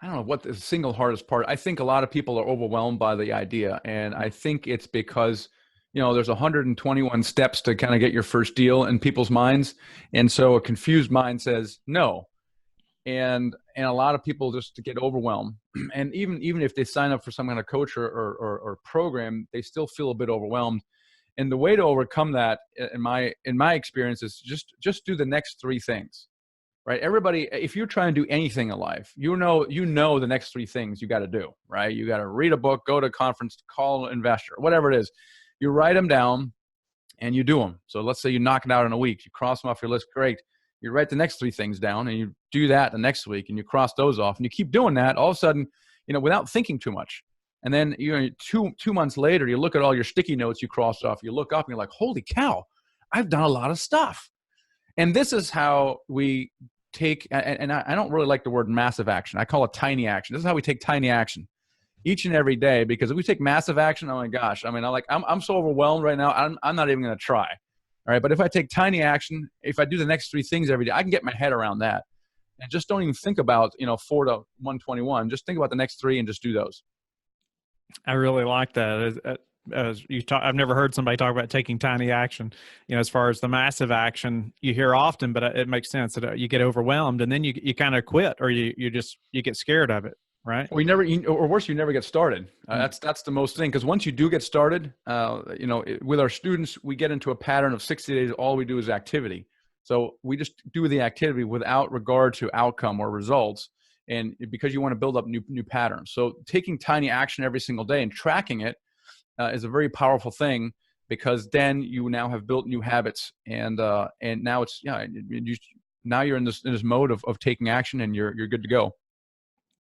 I don't know what the single hardest part. I think a lot of people are overwhelmed by the idea. And I think it's because, there's 121 steps to kind of get your first deal in people's minds. And so a confused mind says no. And a lot of people just get overwhelmed. And even if they sign up for some kind of coach or program, they still feel a bit overwhelmed. And the way to overcome that, in my experience, is just do the next three things. Right? Everybody, if you're trying to do anything in life, you know the next three things you got to do, right? You got to read a book, go to a conference, call an investor, whatever it is. You write them down and you do them. So let's say you knock it out in a week. You cross them off your list. Great. You write the next three things down and you do that the next week and you cross those off and you keep doing that all of a sudden, without thinking too much. And then, two months later, you look at all your sticky notes you crossed off. You look up and you're like, holy cow, I've done a lot of stuff. And this is how we take, and I don't really like the word massive action. I call it tiny action. This is how we take tiny action each and every day, because if we take massive action, oh my gosh, I mean, I'm so overwhelmed right now. I'm not even going to try. All right. But if I take tiny action, if I do the next three things every day, I can get my head around that. And just don't even think about, 4 to 121. Just think about the next three and just do those. I really like that. As you talk, I've never heard somebody talk about taking tiny action. As far as the massive action, you hear often, but it makes sense that you get overwhelmed and then you kind of quit, or you get scared of it, right? Or or worse, you never get started. That's the most thing, because once you do get started, with our students, we get into a pattern of 60 days. All we do is activity. So we just do the activity without regard to outcome or results, and because you want to build up new patterns. So taking tiny action every single day and tracking it is a very powerful thing, because then you now have built new habits, and now it's now you're in this mode of taking action, and you're good to go.